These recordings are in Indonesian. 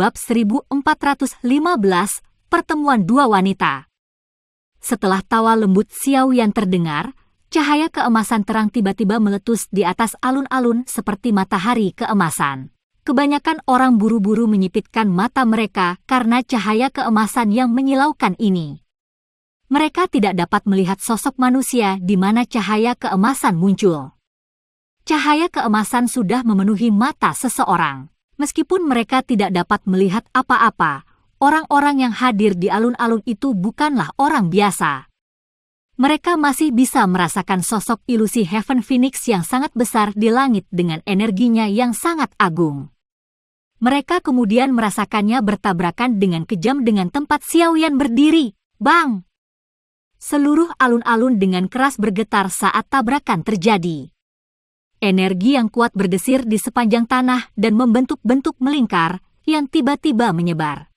Bab 1415, Pertemuan dua wanita. Setelah tawa lembut Xiao Yan terdengar, cahaya keemasan terang tiba-tiba meletus di atas alun-alun seperti matahari keemasan. Kebanyakan orang buru-buru menyipitkan mata mereka karena cahaya keemasan yang menyilaukan ini. Mereka tidak dapat melihat sosok manusia di mana cahaya keemasan muncul. Cahaya keemasan sudah memenuhi mata seseorang. Meskipun mereka tidak dapat melihat apa-apa, orang-orang yang hadir di alun-alun itu bukanlah orang biasa. Mereka masih bisa merasakan sosok ilusi Heaven Phoenix yang sangat besar di langit dengan energinya yang sangat agung. Mereka kemudian merasakannya bertabrakan dengan kejam dengan tempat Xiao Yan berdiri. Bang! Seluruh alun-alun dengan keras bergetar saat tabrakan terjadi. Energi yang kuat berdesir di sepanjang tanah dan membentuk bentuk melingkar yang tiba-tiba menyebar.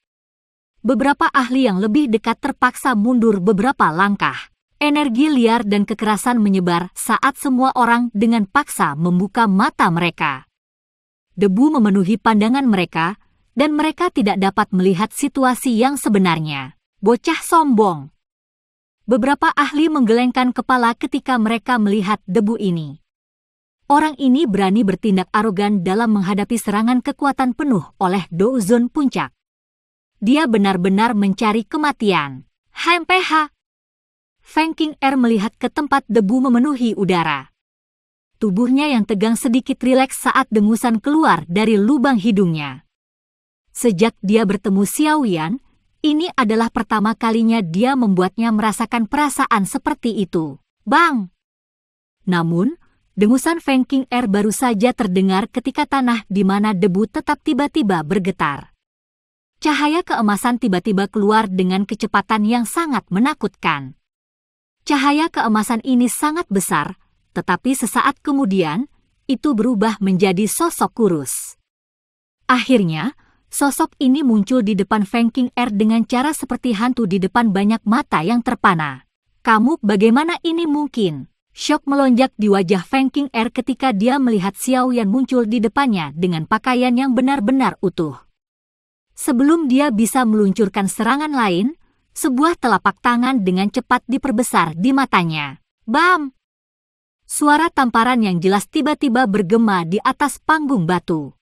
Beberapa ahli yang lebih dekat terpaksa mundur beberapa langkah. Energi liar dan kekerasan menyebar saat semua orang dengan paksa membuka mata mereka. Debu memenuhi pandangan mereka, dan mereka tidak dapat melihat situasi yang sebenarnya. Bocah sombong. Beberapa ahli menggelengkan kepala ketika mereka melihat debu ini. Orang ini berani bertindak arogan dalam menghadapi serangan kekuatan penuh oleh Douzon Puncak. Dia benar-benar mencari kematian. HMPH. Feng Qing'er melihat ke tempat debu memenuhi udara. Tubuhnya yang tegang sedikit rileks saat dengusan keluar dari lubang hidungnya. Sejak dia bertemu Xiao Yan, ini adalah pertama kalinya dia membuatnya merasakan perasaan seperti itu. Bang! Namun, dengusan Feng Qing'er baru saja terdengar ketika tanah di mana debu tetap tiba-tiba bergetar. Cahaya keemasan tiba-tiba keluar dengan kecepatan yang sangat menakutkan. Cahaya keemasan ini sangat besar, tetapi sesaat kemudian, itu berubah menjadi sosok kurus. Akhirnya, sosok ini muncul di depan Feng Qing'er dengan cara seperti hantu di depan banyak mata yang terpana. Kamu bagaimana ini mungkin? Syok melonjak di wajah Feng Qing'er ketika dia melihat Xiao Yan muncul di depannya dengan pakaian yang benar-benar utuh. Sebelum dia bisa meluncurkan serangan lain, sebuah telapak tangan dengan cepat diperbesar di matanya. Bam! Suara tamparan yang jelas tiba-tiba bergema di atas panggung batu.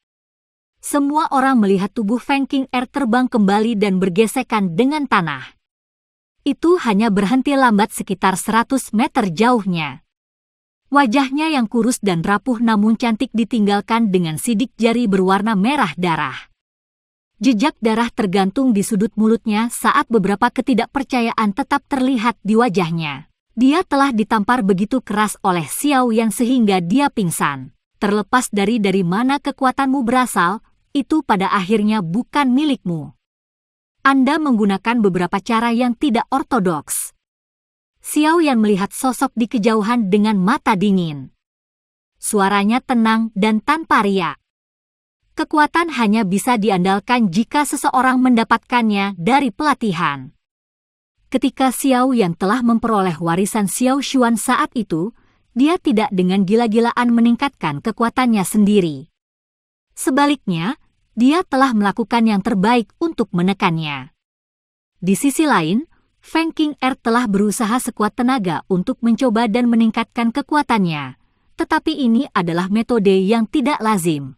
Semua orang melihat tubuh Feng Qing'er terbang kembali dan bergesekan dengan tanah. Itu hanya berhenti lambat sekitar 100 meter jauhnya. Wajahnya yang kurus dan rapuh namun cantik ditinggalkan dengan sidik jari berwarna merah darah. Jejak darah tergantung di sudut mulutnya saat beberapa ketidakpercayaan tetap terlihat di wajahnya. Dia telah ditampar begitu keras oleh Xiao Yan sehingga dia pingsan. Terlepas dari mana kekuatanmu berasal, itu pada akhirnya bukan milikmu. Anda menggunakan beberapa cara yang tidak ortodoks. Xiao Yan melihat sosok di kejauhan dengan mata dingin. Suaranya tenang dan tanpa riak. Kekuatan hanya bisa diandalkan jika seseorang mendapatkannya dari pelatihan. Ketika Xiao Yan telah memperoleh warisan Xiao Xuan saat itu, dia tidak dengan gila-gilaan meningkatkan kekuatannya sendiri. Sebaliknya, dia telah melakukan yang terbaik untuk menekannya. Di sisi lain, Feng Qing'er telah berusaha sekuat tenaga untuk mencoba dan meningkatkan kekuatannya, tetapi ini adalah metode yang tidak lazim.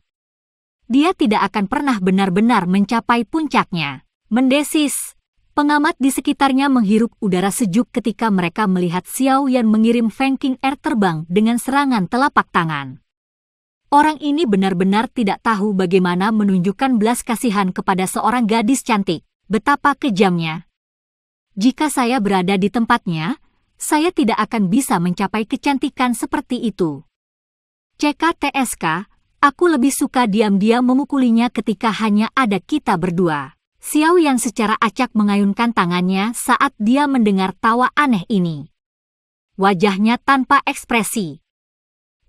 Dia tidak akan pernah benar-benar mencapai puncaknya. Mendesis. Pengamat di sekitarnya menghirup udara sejuk ketika mereka melihat Xiao Yan mengirim Feng Qing'er terbang dengan serangan telapak tangan. Orang ini benar-benar tidak tahu bagaimana menunjukkan belas kasihan kepada seorang gadis cantik. Betapa kejamnya. Jika saya berada di tempatnya, saya tidak akan bisa mencapai kecantikan seperti itu. CKTSK, aku lebih suka diam-diam memukulinya ketika hanya ada kita berdua. Xiao Yan secara acak mengayunkan tangannya saat dia mendengar tawa aneh ini. Wajahnya tanpa ekspresi.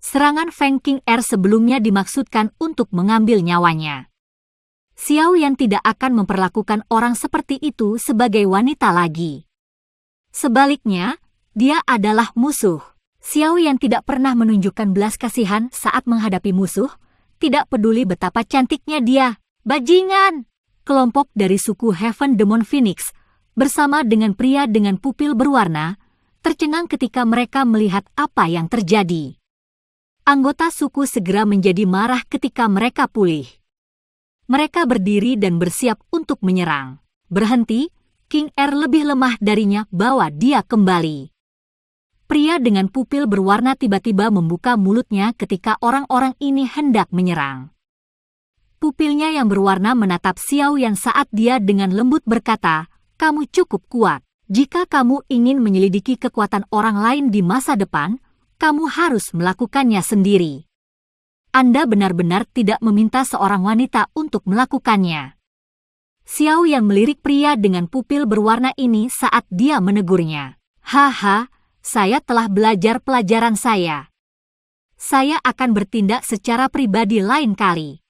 Serangan Feng Qing'er sebelumnya dimaksudkan untuk mengambil nyawanya. Xiao Yan tidak akan memperlakukan orang seperti itu sebagai wanita lagi. Sebaliknya, dia adalah musuh. Xiao Yan tidak pernah menunjukkan belas kasihan saat menghadapi musuh, tidak peduli betapa cantiknya dia. Bajingan! kelompok dari suku Heaven Demon Phoenix, bersama dengan pria dengan pupil berwarna, tercengang ketika mereka melihat apa yang terjadi. Anggota suku segera menjadi marah ketika mereka pulih. Mereka berdiri dan bersiap untuk menyerang. Berhenti, King R lebih lemah darinya, bawa dia kembali. Pria dengan pupil berwarna tiba-tiba membuka mulutnya ketika orang-orang ini hendak menyerang. Pupilnya yang berwarna menatap Xiao Yan saat dia dengan lembut berkata, "Kamu cukup kuat. Jika kamu ingin menyelidiki kekuatan orang lain di masa depan, kamu harus melakukannya sendiri. Anda benar-benar tidak meminta seorang wanita untuk melakukannya." Xiao Yan melirik pria dengan pupil berwarna ini saat dia menegurnya. "Haha, saya telah belajar pelajaran saya. Saya akan bertindak secara pribadi lain kali."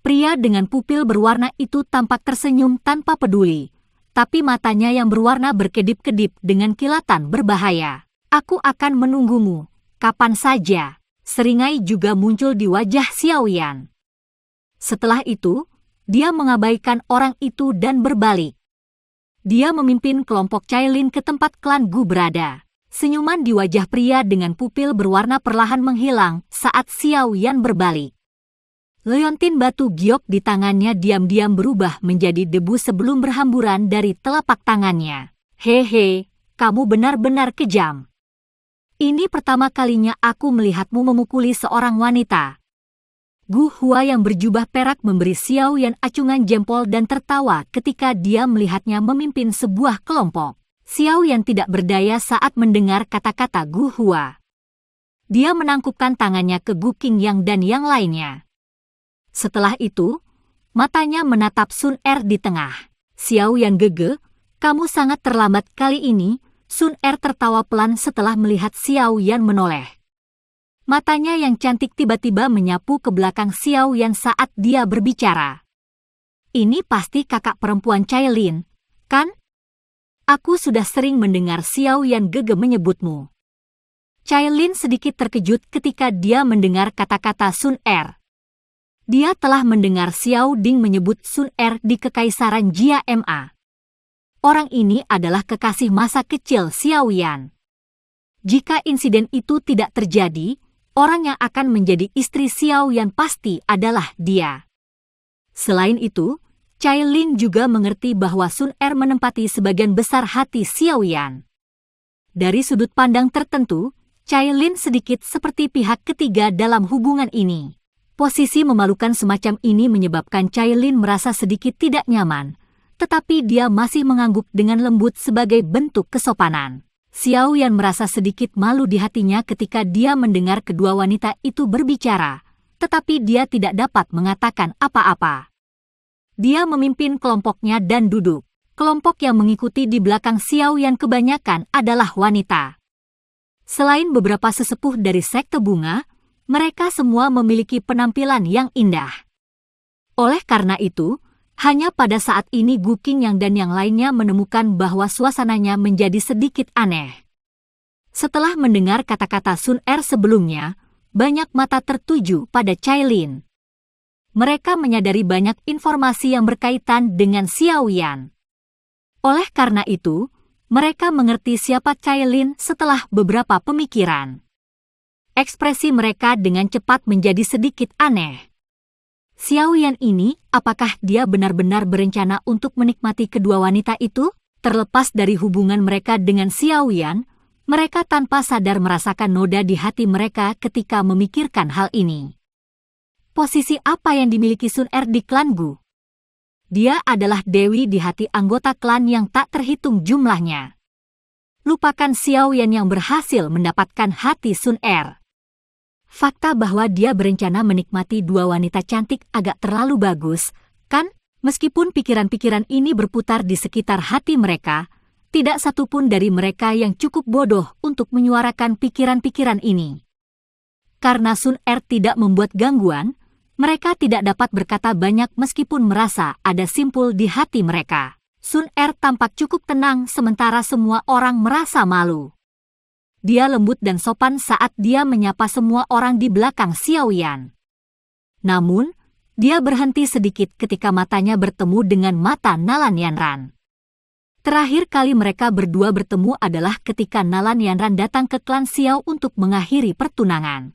Pria dengan pupil berwarna itu tampak tersenyum tanpa peduli, tapi matanya yang berwarna berkedip-kedip dengan kilatan berbahaya. "Aku akan menunggumu, kapan saja." Seringai juga muncul di wajah Xiao Yan. Setelah itu, dia mengabaikan orang itu dan berbalik. Dia memimpin kelompok Cailin ke tempat klan Gu berada. Senyuman di wajah pria dengan pupil berwarna perlahan menghilang saat Xiao Yan berbalik. Leontin batu giok di tangannya diam-diam berubah menjadi debu sebelum berhamburan dari telapak tangannya. "Hehe, kamu benar-benar kejam. Ini pertama kalinya aku melihatmu memukuli seorang wanita." Gu Hua yang berjubah perak memberi Xiao Yan acungan jempol dan tertawa ketika dia melihatnya memimpin sebuah kelompok. Xiao Yan tidak berdaya saat mendengar kata-kata Gu Hua. Dia menangkupkan tangannya ke Gu Qingyang dan yang lainnya. Setelah itu, matanya menatap Sun Er di tengah. "Xiao Yan gege, kamu sangat terlambat kali ini." Sun Er tertawa pelan setelah melihat Xiao Yan menoleh. Matanya yang cantik tiba-tiba menyapu ke belakang Xiao Yan saat dia berbicara. "Ini pasti kakak perempuan Cailin, kan? Aku sudah sering mendengar Xiao Yan gege menyebutmu." Cailin sedikit terkejut ketika dia mendengar kata-kata Sun Er. Dia telah mendengar Xiao Ding menyebut Sun Er di Kekaisaran Jia Ma. Orang ini adalah kekasih masa kecil Xiao Yan. Jika insiden itu tidak terjadi, orang yang akan menjadi istri Xiao Yan pasti adalah dia. Selain itu, Cailin juga mengerti bahwa Sun Er menempati sebagian besar hati Xiao Yan. Dari sudut pandang tertentu, Cailin sedikit seperti pihak ketiga dalam hubungan ini. Posisi memalukan semacam ini menyebabkan Cailin merasa sedikit tidak nyaman, tetapi dia masih mengangguk dengan lembut sebagai bentuk kesopanan. Xiao Yan merasa sedikit malu di hatinya ketika dia mendengar kedua wanita itu berbicara, tetapi dia tidak dapat mengatakan apa-apa. Dia memimpin kelompoknya dan duduk. Kelompok yang mengikuti di belakang Xiao Yan kebanyakan adalah wanita. Selain beberapa sesepuh dari sekte bunga, mereka semua memiliki penampilan yang indah. Oleh karena itu, hanya pada saat ini Gu Qingyang dan yang lainnya menemukan bahwa suasananya menjadi sedikit aneh. Setelah mendengar kata-kata Sun Er sebelumnya, banyak mata tertuju pada Cailin. Mereka menyadari banyak informasi yang berkaitan dengan Xiao Yan. Oleh karena itu, mereka mengerti siapa Cailin setelah beberapa pemikiran. Ekspresi mereka dengan cepat menjadi sedikit aneh. Xiao Yan ini, apakah dia benar-benar berencana untuk menikmati kedua wanita itu? Terlepas dari hubungan mereka dengan Xiao Yan, mereka tanpa sadar merasakan noda di hati mereka ketika memikirkan hal ini. Posisi apa yang dimiliki Sun Er di klan Gu? Dia adalah dewi di hati anggota klan yang tak terhitung jumlahnya. Lupakan Xiao Yan yang berhasil mendapatkan hati Sun Er. Fakta bahwa dia berencana menikmati dua wanita cantik agak terlalu bagus, kan? Meskipun pikiran-pikiran ini berputar di sekitar hati mereka, tidak satupun dari mereka yang cukup bodoh untuk menyuarakan pikiran-pikiran ini. Karena Sun Er tidak membuat gangguan, mereka tidak dapat berkata banyak meskipun merasa ada simpul di hati mereka. Sun Er tampak cukup tenang sementara semua orang merasa malu. Dia lembut dan sopan saat dia menyapa semua orang di belakang Xiao Yan. Namun, Dia berhenti sedikit ketika matanya bertemu dengan mata Nalan Yanran. Terakhir kali mereka berdua bertemu adalah ketika Nalan Yanran datang ke klan Xiao untuk mengakhiri pertunangan.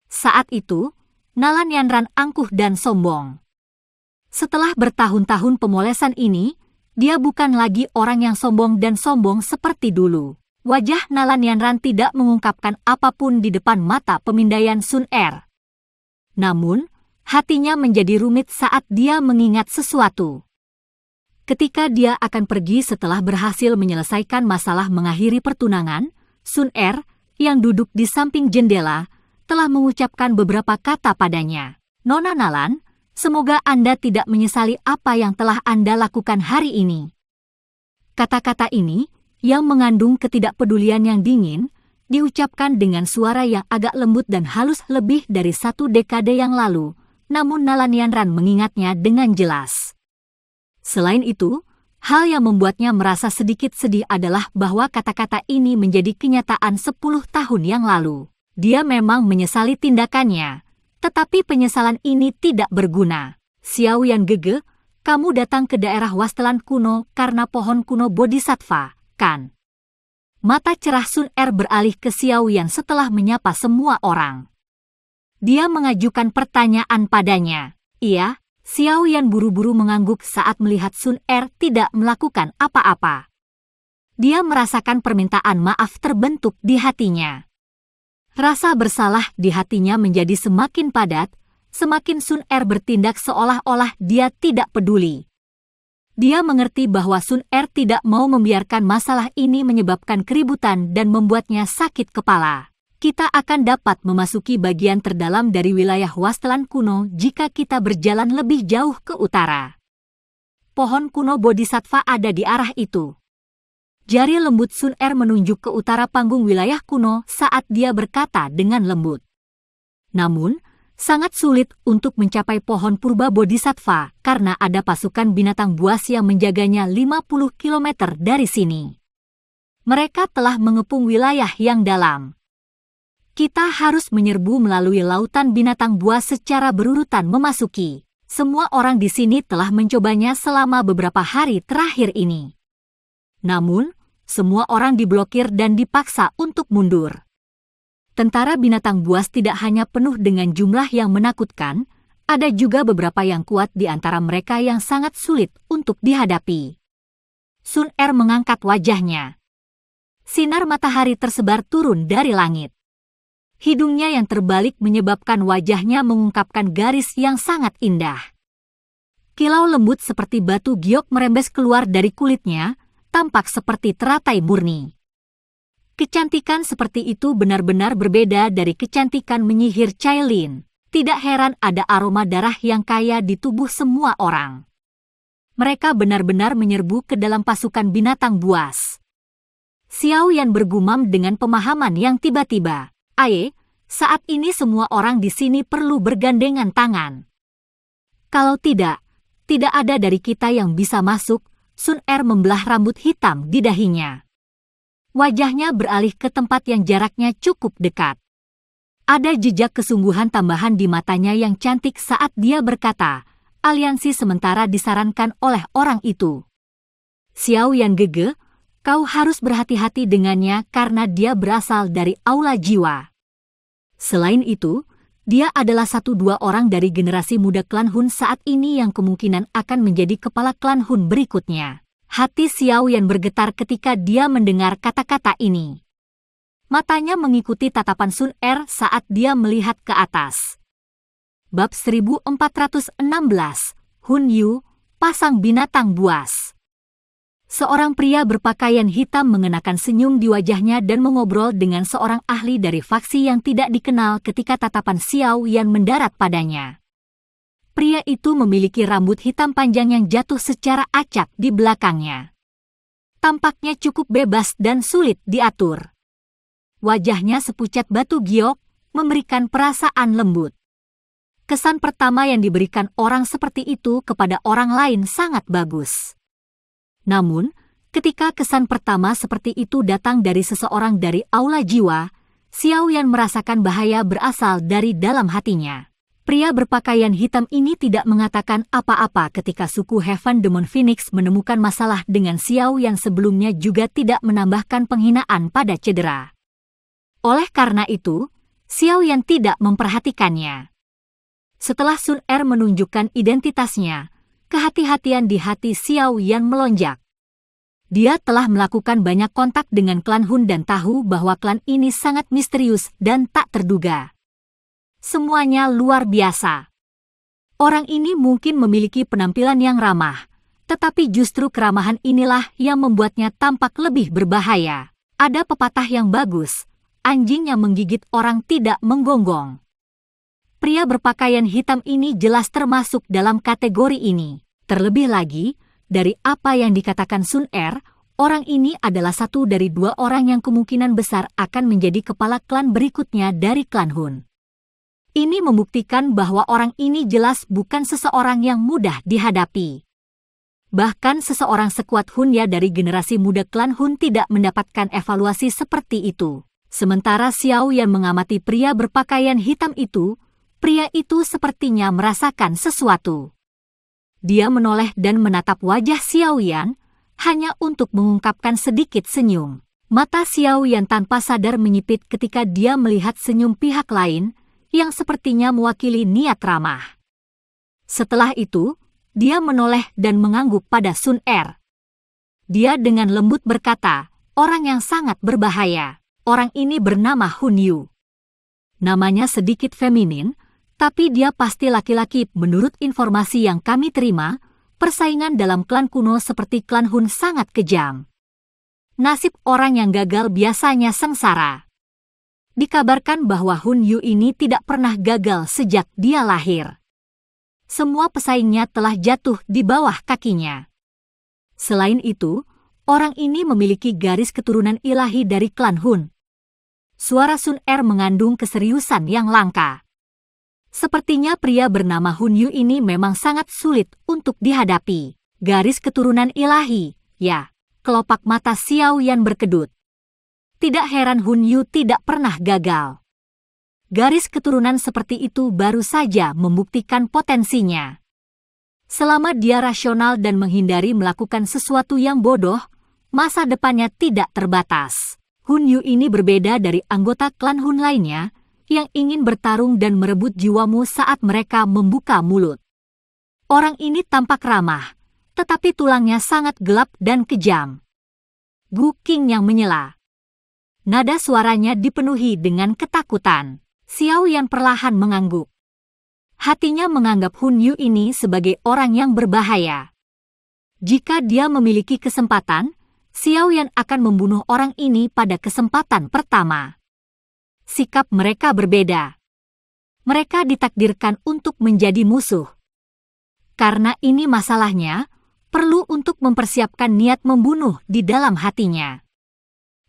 Saat itu, Nalan Yanran angkuh dan sombong. Setelah bertahun-tahun pemolesan ini, dia bukan lagi orang yang sombong dan sombong seperti dulu. Wajah Nalan Yanran tidak mengungkapkan apapun di depan mata pemindaian Sun Er. Namun, hatinya menjadi rumit saat dia mengingat sesuatu. Ketika dia akan pergi setelah berhasil menyelesaikan masalah mengakhiri pertunangan, Sun Er, yang duduk di samping jendela, telah mengucapkan beberapa kata padanya. "Nona Nalan, semoga Anda tidak menyesali apa yang telah Anda lakukan hari ini." Kata-kata ini, yang mengandung ketidakpedulian yang dingin, diucapkan dengan suara yang agak lembut dan halus lebih dari 1 dekade yang lalu, namun Nalan Yanran mengingatnya dengan jelas. Selain itu, hal yang membuatnya merasa sedikit sedih adalah bahwa kata-kata ini menjadi kenyataan 10 tahun yang lalu. Dia memang menyesali tindakannya, tetapi penyesalan ini tidak berguna. "Xiao Yan Gege, kamu datang ke daerah Wasteland kuno karena pohon kuno Bodhisattva, kan?" Mata cerah Sun Er beralih ke Xiao Yan setelah menyapa semua orang. Dia mengajukan pertanyaan padanya. "Iya." Xiao Yan buru-buru mengangguk saat melihat Sun Er tidak melakukan apa-apa. Dia merasakan permintaan maaf terbentuk di hatinya. Rasa bersalah di hatinya menjadi semakin padat, semakin Sun Er bertindak seolah-olah dia tidak peduli. Dia mengerti bahwa Sun Er tidak mau membiarkan masalah ini menyebabkan keributan dan membuatnya sakit kepala. "Kita akan dapat memasuki bagian terdalam dari wilayah Wasteland kuno jika kita berjalan lebih jauh ke utara. Pohon kuno Bodhisattva ada di arah itu." Jari lembut Sun Er menunjuk ke utara panggung wilayah kuno saat dia berkata dengan lembut. Namun, sangat sulit untuk mencapai pohon purba Bodhisattva karena ada pasukan binatang buas yang menjaganya 50 km dari sini. Mereka telah mengepung wilayah yang dalam. Kita harus menyerbu melalui lautan binatang buas secara berurutan memasuki. Semua orang di sini telah mencobanya selama beberapa hari terakhir ini. Namun, semua orang diblokir dan dipaksa untuk mundur. Tentara binatang buas tidak hanya penuh dengan jumlah yang menakutkan, ada juga beberapa yang kuat di antara mereka yang sangat sulit untuk dihadapi. Sun Er mengangkat wajahnya. Sinar matahari tersebar turun dari langit. Hidungnya yang terbalik menyebabkan wajahnya mengungkapkan garis yang sangat indah. Kilau lembut seperti batu giok merembes keluar dari kulitnya, tampak seperti teratai murni. Kecantikan seperti itu benar-benar berbeda dari kecantikan menyihir Cailin. Tidak heran ada aroma darah yang kaya di tubuh semua orang. Mereka benar-benar menyerbu ke dalam pasukan binatang buas. Xiao Yan bergumam dengan pemahaman yang tiba-tiba. Saat ini semua orang di sini perlu bergandengan tangan. Kalau tidak ada dari kita yang bisa masuk. Sun Er membelah rambut hitam di dahinya. Wajahnya beralih ke tempat yang jaraknya cukup dekat. Ada jejak kesungguhan tambahan di matanya yang cantik saat dia berkata, "Aliansi sementara disarankan oleh orang itu. Xiao Yan Gege, kau harus berhati-hati dengannya karena dia berasal dari aula jiwa. Selain itu, dia adalah 1-2 orang dari generasi muda klan Hun saat ini yang kemungkinan akan menjadi kepala klan Hun berikutnya." Hati Xiao Yan bergetar ketika dia mendengar kata-kata ini. Matanya mengikuti tatapan Sun Er saat dia melihat ke atas. Bab 1416, Hun Yu, Pasang Binatang Buas. Seorang pria berpakaian hitam mengenakan senyum di wajahnya dan mengobrol dengan seorang ahli dari faksi yang tidak dikenal ketika tatapan Xiao Yan mendarat padanya. Pria itu memiliki rambut hitam panjang yang jatuh secara acak di belakangnya. Tampaknya cukup bebas dan sulit diatur. Wajahnya sepucat batu giok, memberikan perasaan lembut. Kesan pertama yang diberikan orang seperti itu kepada orang lain sangat bagus. Namun, ketika kesan pertama seperti itu datang dari seseorang dari aula jiwa, Xiao Yan merasakan bahaya berasal dari dalam hatinya. Pria berpakaian hitam ini tidak mengatakan apa-apa ketika suku Heaven Demon Phoenix menemukan masalah dengan Xiao yang sebelumnya juga tidak menambahkan penghinaan pada cedera. Oleh karena itu, Xiao yang tidak memperhatikannya. Setelah Sun Er menunjukkan identitasnya, kehati-hatian di hati Xiao Yan melonjak. Dia telah melakukan banyak kontak dengan klan Hun dan tahu bahwa klan ini sangat misterius dan tak terduga. Semuanya luar biasa. Orang ini mungkin memiliki penampilan yang ramah, tetapi justru keramahan inilah yang membuatnya tampak lebih berbahaya. Ada pepatah yang bagus, anjing yang menggigit orang tidak menggonggong. Pria berpakaian hitam ini jelas termasuk dalam kategori ini. Terlebih lagi, dari apa yang dikatakan Sun Er, orang ini adalah satu dari 2 orang yang kemungkinan besar akan menjadi kepala klan berikutnya dari klan Hun. Ini membuktikan bahwa orang ini jelas bukan seseorang yang mudah dihadapi. Bahkan seseorang sekuat Hun Ya dari generasi muda klan Hun tidak mendapatkan evaluasi seperti itu. Sementara Xiao Yan mengamati pria berpakaian hitam itu, pria itu sepertinya merasakan sesuatu. Dia menoleh dan menatap wajah Xiao Yan, hanya untuk mengungkapkan sedikit senyum. Mata Xiao Yan tanpa sadar menyipit ketika dia melihat senyum pihak lain, yang sepertinya mewakili niat ramah. Setelah itu, dia menoleh dan mengangguk pada Sun Er. Dia dengan lembut berkata, orang yang sangat berbahaya. Orang ini bernama Hun Yu. Namanya sedikit feminin, tapi dia pasti laki-laki. Menurut informasi yang kami terima, persaingan dalam klan kuno seperti klan Hun sangat kejam. Nasib orang yang gagal biasanya sengsara. Dikabarkan bahwa Hun Yu ini tidak pernah gagal sejak dia lahir. Semua pesaingnya telah jatuh di bawah kakinya. Selain itu, orang ini memiliki garis keturunan ilahi dari klan Hun. Suara Sun Er mengandung keseriusan yang langka. Sepertinya pria bernama Hun Yu ini memang sangat sulit untuk dihadapi. Garis keturunan ilahi, ya, kelopak mata Xiao Yan berkedut. Tidak heran Hun Yu tidak pernah gagal. Garis keturunan seperti itu baru saja membuktikan potensinya. Selama dia rasional dan menghindari melakukan sesuatu yang bodoh, masa depannya tidak terbatas. Hun Yu ini berbeda dari anggota klan Hun lainnya yang ingin bertarung dan merebut jiwamu saat mereka membuka mulut. Orang ini tampak ramah, tetapi tulangnya sangat gelap dan kejam. Gu Qing yang menyela. Nada suaranya dipenuhi dengan ketakutan. Xiao Yan perlahan mengangguk. Hatinya menganggap Hun Yu ini sebagai orang yang berbahaya. Jika dia memiliki kesempatan, Xiao Yan akan membunuh orang ini pada kesempatan pertama. Sikap mereka berbeda. Mereka ditakdirkan untuk menjadi musuh. Karena ini masalahnya, perlu untuk mempersiapkan niat membunuh di dalam hatinya.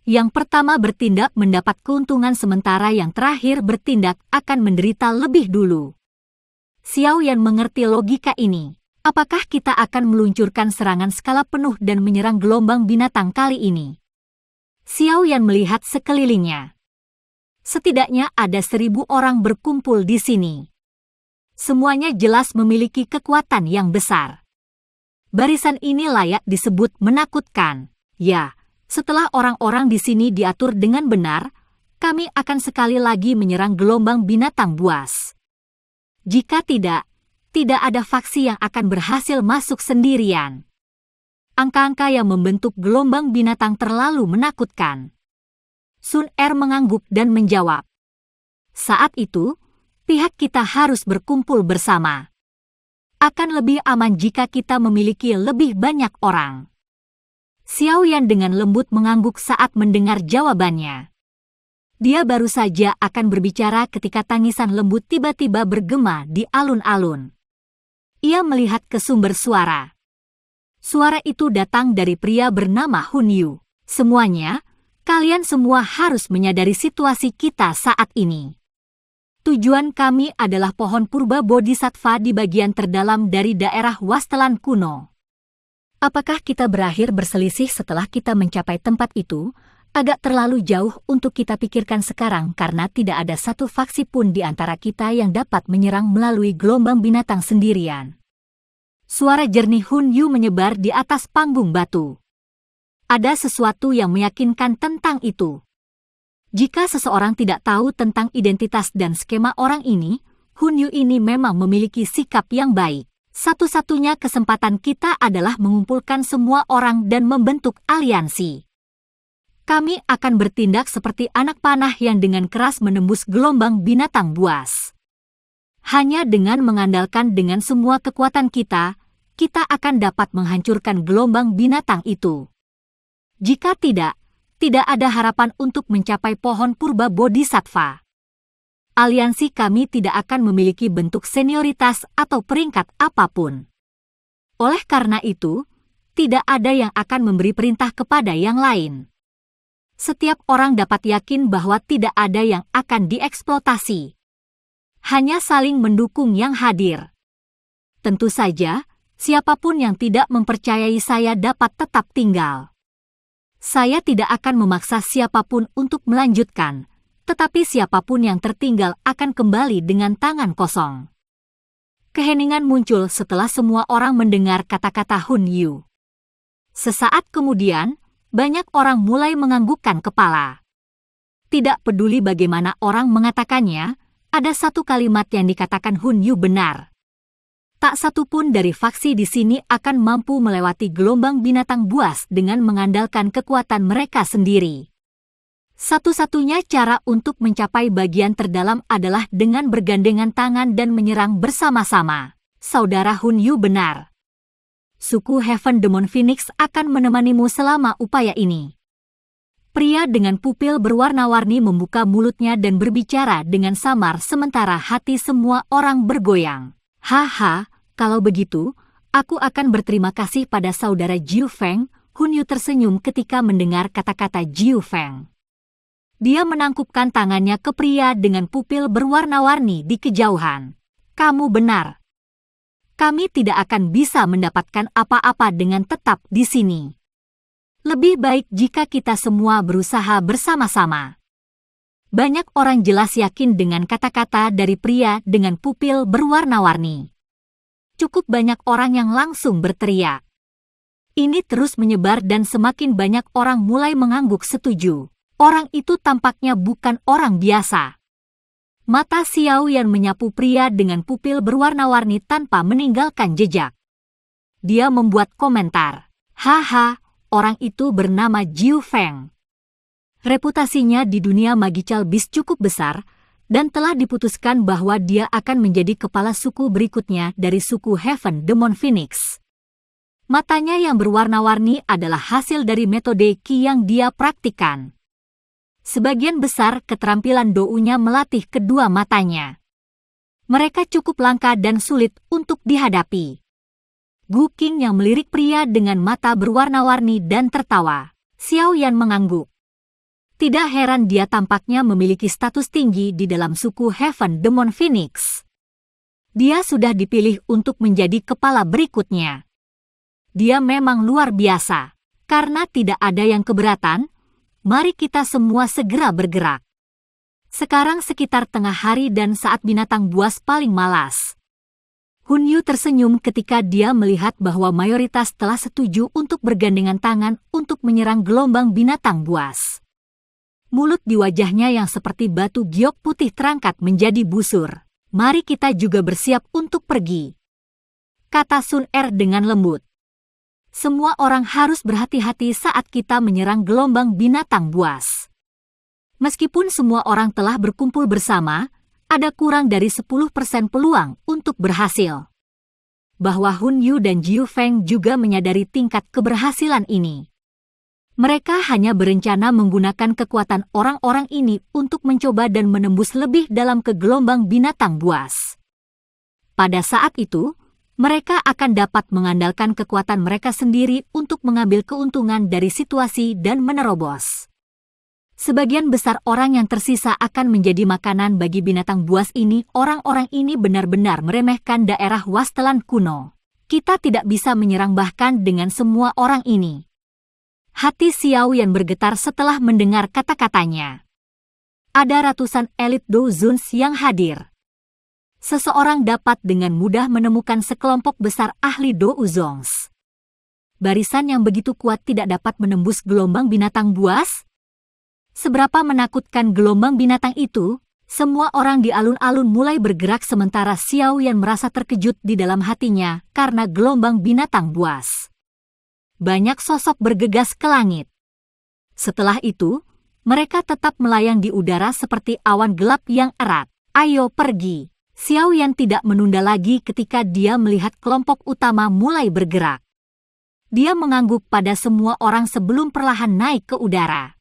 Yang pertama bertindak mendapat keuntungan sementara yang terakhir bertindak akan menderita lebih dulu. Xiao Yan mengerti logika ini. Apakah kita akan meluncurkan serangan skala penuh dan menyerang gelombang binatang kali ini? Xiao Yan melihat sekelilingnya. Setidaknya ada 1000 orang berkumpul di sini. Semuanya jelas memiliki kekuatan yang besar. Barisan ini layak disebut menakutkan. Ya. Setelah orang-orang di sini diatur dengan benar, kami akan sekali lagi menyerang gelombang binatang buas. Jika tidak ada faksi yang akan berhasil masuk sendirian. Angka-angka yang membentuk gelombang binatang terlalu menakutkan. Sun Er mengangguk dan menjawab. Saat itu, pihak kita harus berkumpul bersama. Akan lebih aman jika kita memiliki lebih banyak orang. Xiao Yan dengan lembut mengangguk saat mendengar jawabannya. Dia baru saja akan berbicara ketika tangisan lembut tiba-tiba bergema di alun-alun. Ia melihat ke sumber suara. Suara itu datang dari pria bernama Hun Yu. Semuanya, kalian semua harus menyadari situasi kita saat ini. Tujuan kami adalah pohon purba bodhisattva di bagian terdalam dari daerah Wastelan kuno. Apakah kita berakhir berselisih setelah kita mencapai tempat itu, agak terlalu jauh untuk kita pikirkan sekarang karena tidak ada satu faksi pun di antara kita yang dapat menyerang melalui gelombang binatang sendirian. Suara jernih Hun Yu menyebar di atas panggung batu. Ada sesuatu yang meyakinkan tentang itu. Jika seseorang tidak tahu tentang identitas dan skema orang ini, Hun Yu ini memang memiliki sikap yang baik. Satu-satunya kesempatan kita adalah mengumpulkan semua orang dan membentuk aliansi. Kami akan bertindak seperti anak panah yang dengan keras menembus gelombang binatang buas. Hanya dengan mengandalkan dengan semua kekuatan kita akan dapat menghancurkan gelombang binatang itu. Jika tidak ada harapan untuk mencapai pohon purba bodhisattva. Aliansi kami tidak akan memiliki bentuk senioritas atau peringkat apapun. Oleh karena itu, tidak ada yang akan memberi perintah kepada yang lain. Setiap orang dapat yakin bahwa tidak ada yang akan dieksploitasi. Hanya saling mendukung yang hadir. Tentu saja, siapapun yang tidak mempercayai saya dapat tetap tinggal. Saya tidak akan memaksa siapapun untuk melanjutkan, tetapi siapapun yang tertinggal akan kembali dengan tangan kosong. Keheningan muncul setelah semua orang mendengar kata-kata Hun Yu. Sesaat kemudian, banyak orang mulai menganggukkan kepala. Tidak peduli bagaimana orang mengatakannya, ada satu kalimat yang dikatakan Hun Yu benar. Tak satu pun dari faksi di sini akan mampu melewati gelombang binatang buas dengan mengandalkan kekuatan mereka sendiri. Satu-satunya cara untuk mencapai bagian terdalam adalah dengan bergandengan tangan dan menyerang bersama-sama. Saudara Hun Yu benar. Suku Heaven Demon Phoenix akan menemanimu selama upaya ini. Pria dengan pupil berwarna-warni membuka mulutnya dan berbicara dengan samar sementara hati semua orang bergoyang. Haha, kalau begitu, aku akan berterima kasih pada saudara Jiu Feng. Hun Yu tersenyum ketika mendengar kata-kata Jiu Feng. Dia menangkupkan tangannya ke pria dengan pupil berwarna-warni di kejauhan. Kamu benar. Kami tidak akan bisa mendapatkan apa-apa dengan tetap di sini. Lebih baik jika kita semua berusaha bersama-sama. Banyak orang jelas yakin dengan kata-kata dari pria dengan pupil berwarna-warni. Cukup banyak orang yang langsung berteriak. Ini terus menyebar dan semakin banyak orang mulai mengangguk setuju. Orang itu tampaknya bukan orang biasa. Mata Xiao Yan menyapu pria dengan pupil berwarna-warni tanpa meninggalkan jejak. Dia membuat komentar. Haha, orang itu bernama Jiu Feng. Reputasinya di dunia Magical Beast cukup besar, dan telah diputuskan bahwa dia akan menjadi kepala suku berikutnya dari suku Heaven Demon Phoenix. Matanya yang berwarna-warni adalah hasil dari metode Qi yang dia praktikkan. Sebagian besar keterampilan dounya melatih kedua matanya. Mereka cukup langka dan sulit untuk dihadapi. Gu Qing yang melirik pria dengan mata berwarna-warni dan tertawa. Xiao Yan mengangguk. Tidak heran dia tampaknya memiliki status tinggi di dalam suku Heaven Demon Phoenix. Dia sudah dipilih untuk menjadi kepala berikutnya. Dia memang luar biasa. Karena tidak ada yang keberatan, mari kita semua segera bergerak. Sekarang sekitar tengah hari dan saat binatang buas paling malas. Hun Yu tersenyum ketika dia melihat bahwa mayoritas telah setuju untuk bergandengan tangan untuk menyerang gelombang binatang buas. Mulut di wajahnya yang seperti batu giok putih terangkat menjadi busur. Mari kita juga bersiap untuk pergi, kata Sun Er dengan lembut. Semua orang harus berhati-hati saat kita menyerang gelombang binatang buas. Meskipun semua orang telah berkumpul bersama, ada kurang dari 10% peluang untuk berhasil. Bahwa Hun Yu dan Jiu Feng juga menyadari tingkat keberhasilan ini. Mereka hanya berencana menggunakan kekuatan orang-orang ini untuk mencoba dan menembus lebih dalam ke gelombang binatang buas. Pada saat itu, mereka akan dapat mengandalkan kekuatan mereka sendiri untuk mengambil keuntungan dari situasi dan menerobos. Sebagian besar orang yang tersisa akan menjadi makanan bagi binatang buas ini. Orang-orang ini benar-benar meremehkan daerah wasteland kuno. Kita tidak bisa menyerang bahkan dengan semua orang ini. Hati Xiao Yan bergetar setelah mendengar kata-katanya. Ada ratusan elit Douzuns yang hadir. Seseorang dapat dengan mudah menemukan sekelompok besar ahli Douzons. Barisan yang begitu kuat tidak dapat menembus gelombang binatang buas? Seberapa menakutkan gelombang binatang itu? Semua orang di alun-alun mulai bergerak sementara Xiao Yan merasa terkejut di dalam hatinya karena gelombang binatang buas. Banyak sosok bergegas ke langit. Setelah itu, mereka tetap melayang di udara seperti awan gelap yang erat. Ayo pergi. Xiao Yan tidak menunda lagi ketika dia melihat kelompok utama mulai bergerak. Dia mengangguk pada semua orang sebelum perlahan naik ke udara.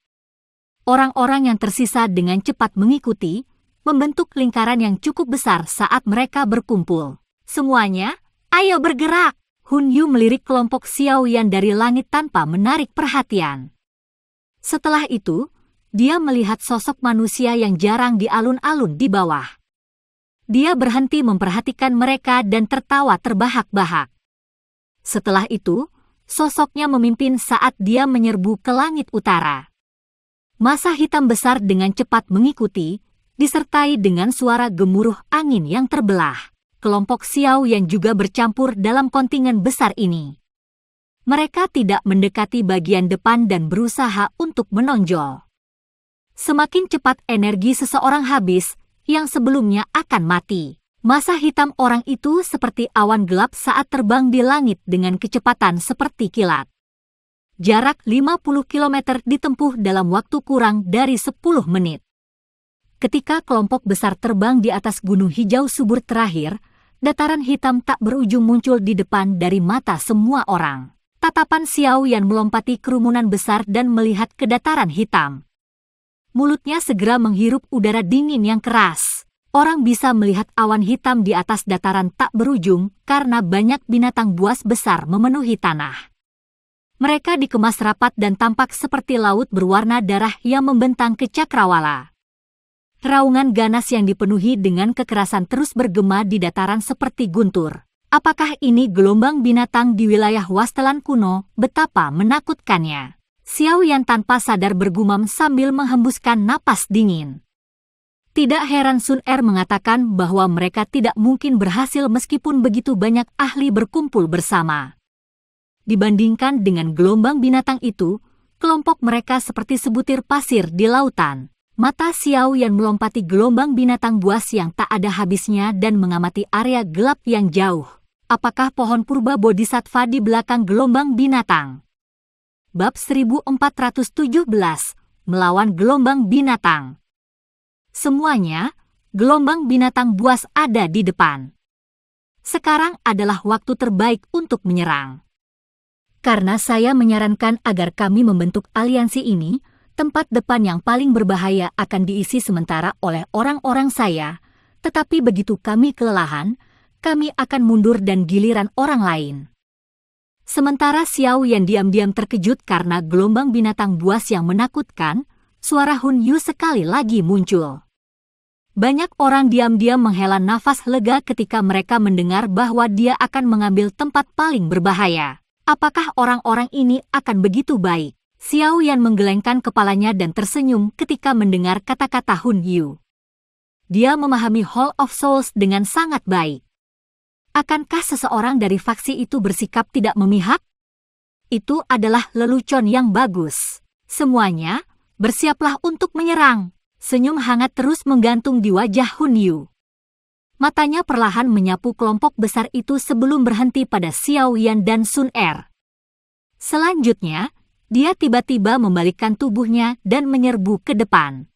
Orang-orang yang tersisa dengan cepat mengikuti, membentuk lingkaran yang cukup besar saat mereka berkumpul. Semuanya, ayo bergerak! Hun Yu melirik kelompok Xiao Yan dari langit tanpa menarik perhatian. Setelah itu, dia melihat sosok manusia yang jarang di alun-alun di bawah. Dia berhenti memperhatikan mereka dan tertawa terbahak-bahak. Setelah itu, sosoknya memimpin saat dia menyerbu ke langit utara. Massa hitam besar dengan cepat mengikuti, disertai dengan suara gemuruh angin yang terbelah. Kelompok Xiao yang juga bercampur dalam kontingen besar ini. Mereka tidak mendekati bagian depan dan berusaha untuk menonjol. Semakin cepat energi seseorang habis, yang sebelumnya akan mati. Massa hitam orang itu seperti awan gelap saat terbang di langit dengan kecepatan seperti kilat. Jarak 50 km ditempuh dalam waktu kurang dari 10 menit. Ketika kelompok besar terbang di atas gunung hijau subur terakhir, dataran hitam tak berujung muncul di depan dari mata semua orang. Tatapan Xiao Yan melompati kerumunan besar dan melihat ke dataran hitam. Mulutnya segera menghirup udara dingin yang keras. Orang bisa melihat awan hitam di atas dataran tak berujung karena banyak binatang buas besar memenuhi tanah. Mereka dikemas rapat dan tampak seperti laut berwarna darah yang membentang ke cakrawala. Raungan ganas yang dipenuhi dengan kekerasan terus bergema di dataran seperti guntur. Apakah ini gelombang binatang di wilayah Wastelan kuno? Betapa menakutkannya. Xiao Yan tanpa sadar bergumam sambil menghembuskan napas dingin. Tidak heran Sun Er mengatakan bahwa mereka tidak mungkin berhasil meskipun begitu banyak ahli berkumpul bersama. Dibandingkan dengan gelombang binatang itu, kelompok mereka seperti sebutir pasir di lautan. Mata Xiao Yan melompati gelombang binatang buas yang tak ada habisnya dan mengamati area gelap yang jauh. Apakah pohon purba bodhisattva di belakang gelombang binatang? Bab 1417, melawan gelombang binatang. Semuanya, gelombang binatang buas ada di depan. Sekarang adalah waktu terbaik untuk menyerang. Karena saya menyarankan agar kami membentuk aliansi ini, tempat depan yang paling berbahaya akan diisi sementara oleh orang-orang saya, tetapi begitu kami kelelahan, kami akan mundur dan giliran orang lain. Sementara Xiao Yan diam-diam terkejut karena gelombang binatang buas yang menakutkan, suara Hun Yu sekali lagi muncul. Banyak orang diam-diam menghela nafas lega ketika mereka mendengar bahwa dia akan mengambil tempat paling berbahaya. Apakah orang-orang ini akan begitu baik? Xiao Yan menggelengkan kepalanya dan tersenyum ketika mendengar kata-kata Hun Yu. Dia memahami Hall of Souls dengan sangat baik. Akankah seseorang dari faksi itu bersikap tidak memihak? Itu adalah lelucon yang bagus. Semuanya, bersiaplah untuk menyerang. Senyum hangat terus menggantung di wajah Hun Yu. Matanya perlahan menyapu kelompok besar itu sebelum berhenti pada Xiao Yan dan Sun Er. Selanjutnya, dia tiba-tiba membalikkan tubuhnya dan menyerbu ke depan.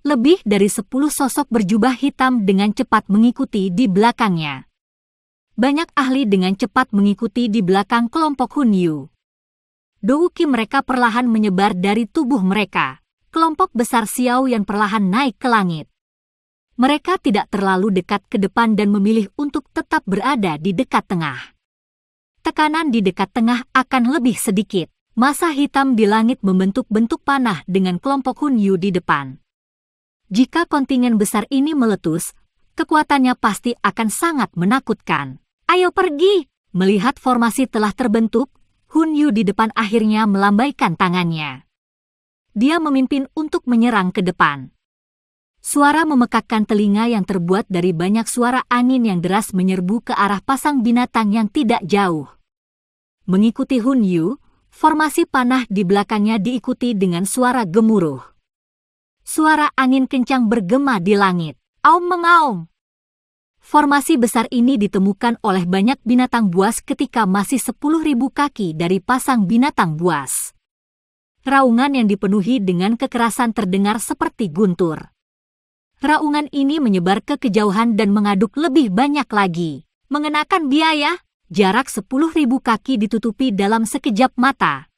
Lebih dari 10 sosok berjubah hitam dengan cepat mengikuti di belakangnya. Banyak ahli dengan cepat mengikuti di belakang kelompok Hun Yu. Douki mereka perlahan menyebar dari tubuh mereka. Kelompok besar Xiao yang perlahan naik ke langit. Mereka tidak terlalu dekat ke depan dan memilih untuk tetap berada di dekat tengah. Tekanan di dekat tengah akan lebih sedikit. Massa hitam di langit membentuk bentuk panah dengan kelompok Hun Yu di depan. Jika kontingen besar ini meletus, kekuatannya pasti akan sangat menakutkan. Ayo pergi! Melihat formasi telah terbentuk, Hun Yu di depan akhirnya melambaikan tangannya. Dia memimpin untuk menyerang ke depan. Suara memekakkan telinga yang terbuat dari banyak suara angin yang deras menyerbu ke arah pasang binatang yang tidak jauh. Mengikuti Hun Yu, formasi panah di belakangnya diikuti dengan suara gemuruh. Suara angin kencang bergema di langit. Aum mengaum. Formasi besar ini ditemukan oleh banyak binatang buas ketika masih 10.000 kaki dari pasang binatang buas. Raungan yang dipenuhi dengan kekerasan terdengar seperti guntur. Raungan ini menyebar ke kejauhan dan mengaduk lebih banyak lagi. Mengenakan biaya, jarak 10.000 kaki ditutupi dalam sekejap mata.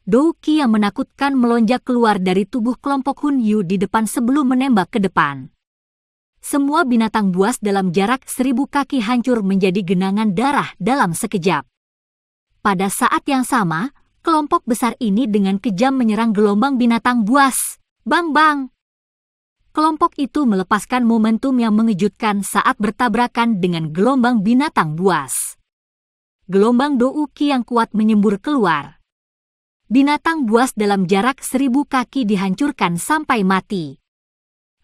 Douki yang menakutkan melonjak keluar dari tubuh kelompok Hun Yu di depan sebelum menembak ke depan. Semua binatang buas dalam jarak 1.000 kaki hancur menjadi genangan darah dalam sekejap. Pada saat yang sama, kelompok besar ini dengan kejam menyerang gelombang binatang buas. Bang bang! Kelompok itu melepaskan momentum yang mengejutkan saat bertabrakan dengan gelombang binatang buas. Gelombang Douki yang kuat menyembur keluar. Binatang buas dalam jarak 1.000 kaki dihancurkan sampai mati.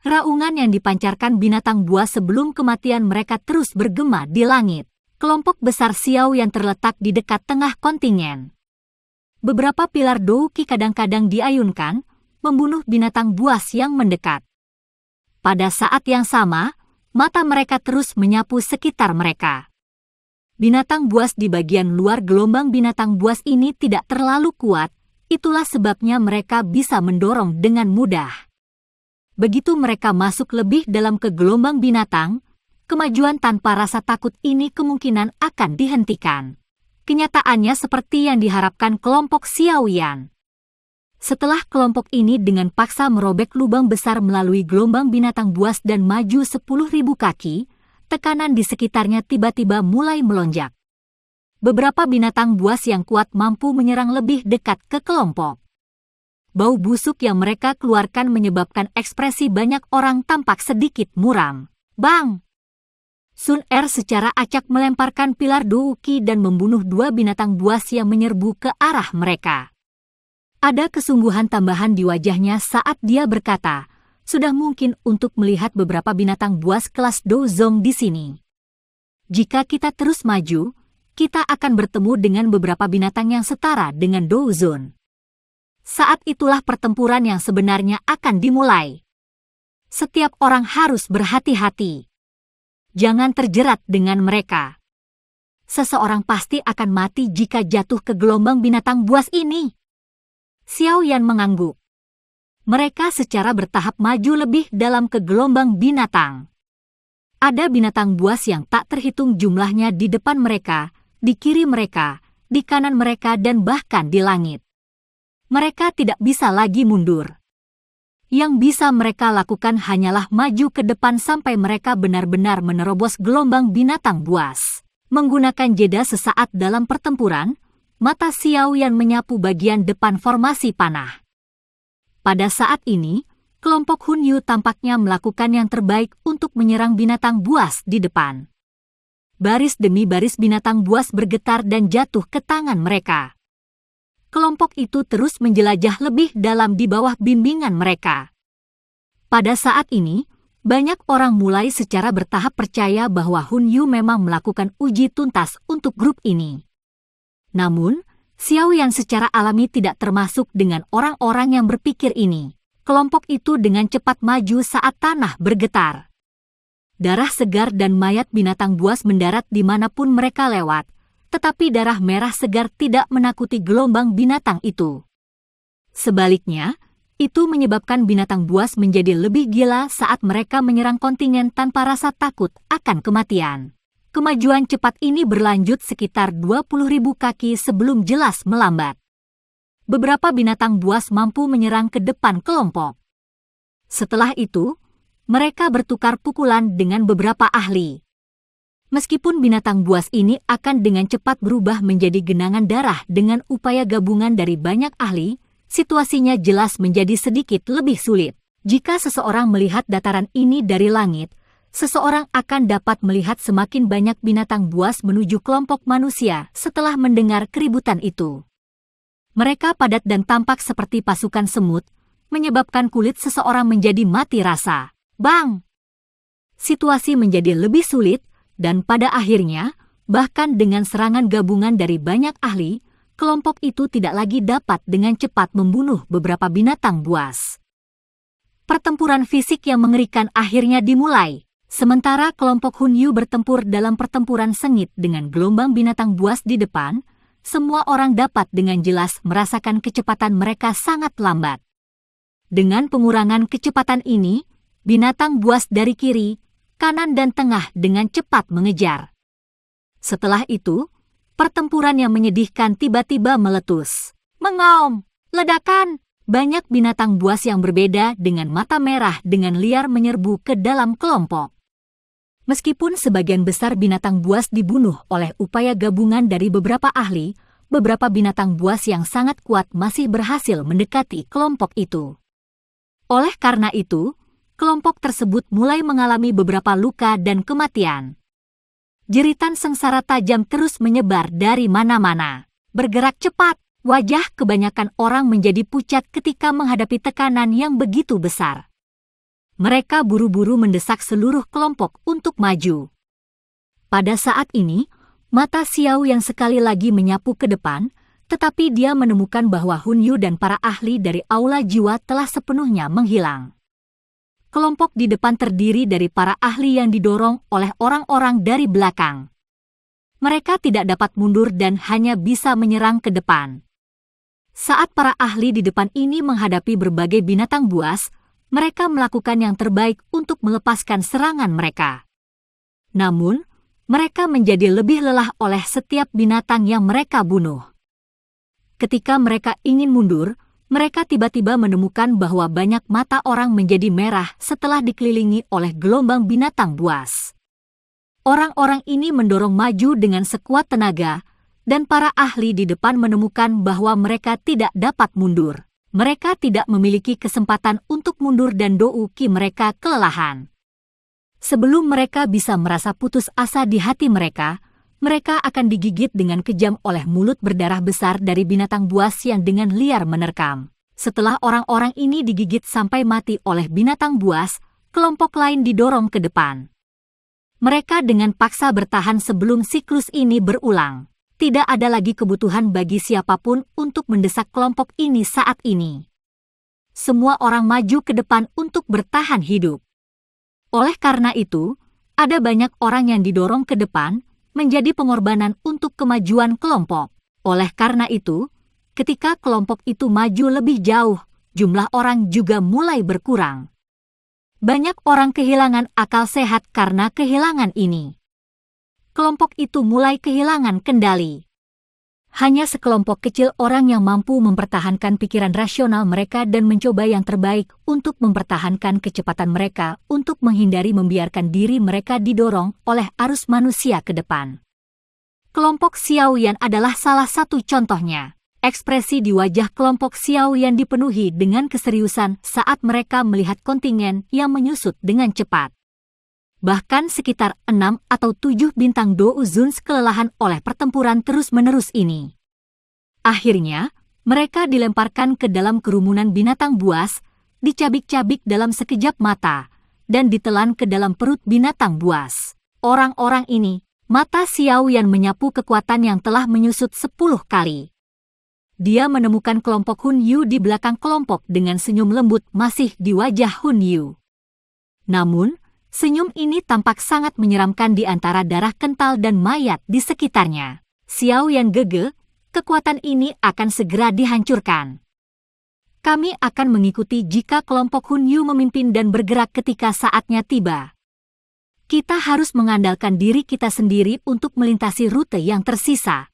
Raungan yang dipancarkan binatang buas sebelum kematian mereka terus bergema di langit. Kelompok besar Xiao yang terletak di dekat tengah kontingen. Beberapa pilar Douki kadang-kadang diayunkan, membunuh binatang buas yang mendekat. Pada saat yang sama, mata mereka terus menyapu sekitar mereka. Binatang buas di bagian luar gelombang binatang buas ini tidak terlalu kuat, itulah sebabnya mereka bisa mendorong dengan mudah. Begitu mereka masuk lebih dalam ke gelombang binatang, kemajuan tanpa rasa takut ini kemungkinan akan dihentikan. Kenyataannya seperti yang diharapkan kelompok Xiaoyan. Setelah kelompok ini dengan paksa merobek lubang besar melalui gelombang binatang buas dan maju 10.000 kaki, tekanan di sekitarnya tiba-tiba mulai melonjak. Beberapa binatang buas yang kuat mampu menyerang lebih dekat ke kelompok. Bau busuk yang mereka keluarkan menyebabkan ekspresi banyak orang tampak sedikit muram. Bang! Sun Er secara acak melemparkan pilar Douki dan membunuh 2 binatang buas yang menyerbu ke arah mereka. Ada kesungguhan tambahan di wajahnya saat dia berkata, sudah mungkin untuk melihat beberapa binatang buas kelas Douzong di sini. Jika kita terus maju, kita akan bertemu dengan beberapa binatang yang setara dengan Douzon. Saat itulah pertempuran yang sebenarnya akan dimulai. Setiap orang harus berhati-hati. Jangan terjerat dengan mereka. Seseorang pasti akan mati jika jatuh ke gelombang binatang buas ini. Xiaoyan mengangguk. Mereka secara bertahap maju lebih dalam ke gelombang binatang. Ada binatang buas yang tak terhitung jumlahnya di depan mereka, di kiri mereka, di kanan mereka dan bahkan di langit. Mereka tidak bisa lagi mundur. Yang bisa mereka lakukan hanyalah maju ke depan sampai mereka benar-benar menerobos gelombang binatang buas. Menggunakan jeda sesaat dalam pertempuran, mata Xiaoyan menyapu bagian depan formasi panah. Pada saat ini, kelompok Hun Yu tampaknya melakukan yang terbaik untuk menyerang binatang buas di depan. Baris demi baris binatang buas bergetar dan jatuh ke tangan mereka. Kelompok itu terus menjelajah lebih dalam di bawah bimbingan mereka. Pada saat ini, banyak orang mulai secara bertahap percaya bahwa Hun Yu memang melakukan uji tuntas untuk grup ini. Namun, Xiaoyan secara alami tidak termasuk dengan orang-orang yang berpikir ini. Kelompok itu dengan cepat maju saat tanah bergetar. Darah segar dan mayat binatang buas mendarat dimanapun mereka lewat, tetapi darah merah segar tidak menakuti gelombang binatang itu. Sebaliknya, itu menyebabkan binatang buas menjadi lebih gila saat mereka menyerang kontingen tanpa rasa takut akan kematian. Kemajuan cepat ini berlanjut sekitar 20.000 kaki sebelum jelas melambat. Beberapa binatang buas mampu menyerang ke depan kelompok. Setelah itu, mereka bertukar pukulan dengan beberapa ahli. Meskipun binatang buas ini akan dengan cepat berubah menjadi genangan darah dengan upaya gabungan dari banyak ahli, situasinya jelas menjadi sedikit lebih sulit. Jika seseorang melihat dataran ini dari langit, seseorang akan dapat melihat semakin banyak binatang buas menuju kelompok manusia setelah mendengar keributan itu. Mereka padat dan tampak seperti pasukan semut, menyebabkan kulit seseorang menjadi mati rasa. Bang! Situasi menjadi lebih sulit, dan pada akhirnya, bahkan dengan serangan gabungan dari banyak ahli, kelompok itu tidak lagi dapat dengan cepat membunuh beberapa binatang buas. Pertempuran fisik yang mengerikan akhirnya dimulai, sementara kelompok Hunyu bertempur dalam pertempuran sengit dengan gelombang binatang buas di depan. Semua orang dapat dengan jelas merasakan kecepatan mereka sangat lambat. Dengan pengurangan kecepatan ini, binatang buas dari kiri, kanan dan tengah dengan cepat mengejar. Setelah itu, pertempuran yang menyedihkan tiba-tiba meletus. Mengaum, ledakan, banyak binatang buas yang berbeda dengan mata merah dengan liar menyerbu ke dalam kelompok. Meskipun sebagian besar binatang buas dibunuh oleh upaya gabungan dari beberapa ahli, beberapa binatang buas yang sangat kuat masih berhasil mendekati kelompok itu. Oleh karena itu, kelompok tersebut mulai mengalami beberapa luka dan kematian. Jeritan sengsara tajam terus menyebar dari mana-mana. Bergerak cepat, wajah kebanyakan orang menjadi pucat ketika menghadapi tekanan yang begitu besar. Mereka buru-buru mendesak seluruh kelompok untuk maju. Pada saat ini, mata Xiao yang sekali lagi menyapu ke depan, tetapi dia menemukan bahwa Hunyu dan para ahli dari aula jiwa telah sepenuhnya menghilang. Kelompok di depan terdiri dari para ahli yang didorong oleh orang-orang dari belakang. Mereka tidak dapat mundur dan hanya bisa menyerang ke depan. Saat para ahli di depan ini menghadapi berbagai binatang buas, mereka melakukan yang terbaik untuk melepaskan serangan mereka. Namun, mereka menjadi lebih lelah oleh setiap binatang yang mereka bunuh. Ketika mereka ingin mundur, mereka tiba-tiba menemukan bahwa banyak mata orang menjadi merah setelah dikelilingi oleh gelombang binatang buas. Orang-orang ini mendorong maju dengan sekuat tenaga, dan para ahli di depan menemukan bahwa mereka tidak dapat mundur. Mereka tidak memiliki kesempatan untuk mundur dan Douki mereka kelelahan. Sebelum mereka bisa merasa putus asa di hati mereka akan digigit dengan kejam oleh mulut berdarah besar dari binatang buas yang dengan liar menerkam. Setelah orang-orang ini digigit sampai mati oleh binatang buas, kelompok lain didorong ke depan. Mereka dengan paksa bertahan sebelum siklus ini berulang. Tidak ada lagi kebutuhan bagi siapapun untuk mendesak kelompok ini saat ini. Semua orang maju ke depan untuk bertahan hidup. Oleh karena itu, ada banyak orang yang didorong ke depan, menjadi pengorbanan untuk kemajuan kelompok. Oleh karena itu, ketika kelompok itu maju lebih jauh, jumlah orang juga mulai berkurang. Banyak orang kehilangan akal sehat karena kehilangan ini. Kelompok itu mulai kehilangan kendali. Hanya sekelompok kecil orang yang mampu mempertahankan pikiran rasional mereka dan mencoba yang terbaik untuk mempertahankan kecepatan mereka untuk menghindari membiarkan diri mereka didorong oleh arus manusia ke depan. Kelompok Xiaoyan adalah salah satu contohnya. Ekspresi di wajah kelompok Xiaoyan dipenuhi dengan keseriusan saat mereka melihat kontingen yang menyusut dengan cepat. Bahkan sekitar 6 atau 7 bintang Douzun kelelahan oleh pertempuran terus-menerus ini. Akhirnya, mereka dilemparkan ke dalam kerumunan binatang buas, dicabik-cabik dalam sekejap mata, dan ditelan ke dalam perut binatang buas. Orang-orang ini, mata Xiaoyan menyapu kekuatan yang telah menyusut 10 kali. Dia menemukan kelompok Hunyu di belakang kelompok dengan senyum lembut masih di wajah Hunyu. Namun, senyum ini tampak sangat menyeramkan di antara darah kental dan mayat di sekitarnya. Xiaoyan gege, kekuatan ini akan segera dihancurkan. Kami akan mengikuti jika kelompok Hunyu memimpin dan bergerak ketika saatnya tiba. Kita harus mengandalkan diri kita sendiri untuk melintasi rute yang tersisa.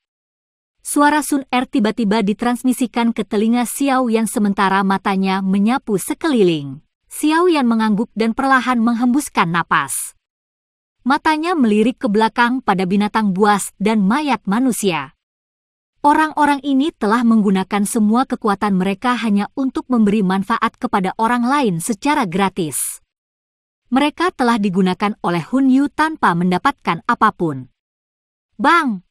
Suara Sun Er tiba-tiba ditransmisikan ke telinga Xiaoyan sementara matanya menyapu sekeliling. Xiaoyan mengangguk dan perlahan menghembuskan napas. Matanya melirik ke belakang pada binatang buas dan mayat manusia. Orang-orang ini telah menggunakan semua kekuatan mereka hanya untuk memberi manfaat kepada orang lain secara gratis. Mereka telah digunakan oleh Hun Yu tanpa mendapatkan apapun. Bang!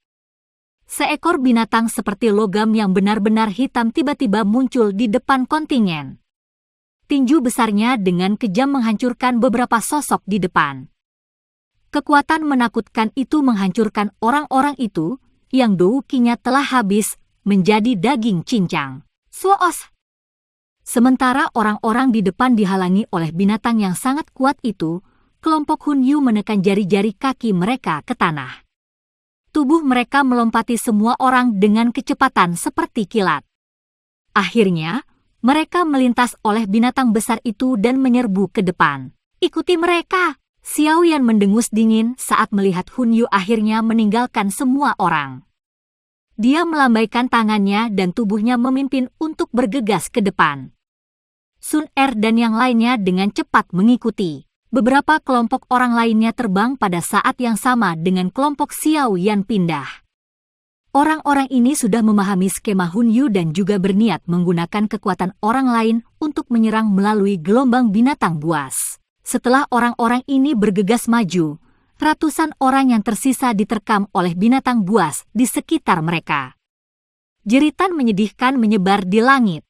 Seekor binatang seperti logam yang benar-benar hitam tiba-tiba muncul di depan kontingen. Tinju besarnya dengan kejam menghancurkan beberapa sosok di depan. Kekuatan menakutkan itu menghancurkan orang-orang itu, yang doukinya telah habis, menjadi daging cincang. Suos! Sementara orang-orang di depan dihalangi oleh binatang yang sangat kuat itu, kelompok Hun Yu menekan jari-jari kaki mereka ke tanah. Tubuh mereka melompati semua orang dengan kecepatan seperti kilat. Akhirnya, mereka melintas oleh binatang besar itu dan menyerbu ke depan. Ikuti mereka! Xiao Yan mendengus dingin saat melihat Hun Yu akhirnya meninggalkan semua orang. Dia melambaikan tangannya dan tubuhnya memimpin untuk bergegas ke depan. Sun Er dan yang lainnya dengan cepat mengikuti. Beberapa kelompok orang lainnya terbang pada saat yang sama dengan kelompok Xiao Yan pindah. Orang-orang ini sudah memahami skema Hun Yu dan juga berniat menggunakan kekuatan orang lain untuk menyerang melalui gelombang binatang buas. Setelah orang-orang ini bergegas maju, ratusan orang yang tersisa diterkam oleh binatang buas di sekitar mereka. Jeritan menyedihkan menyebar di langit.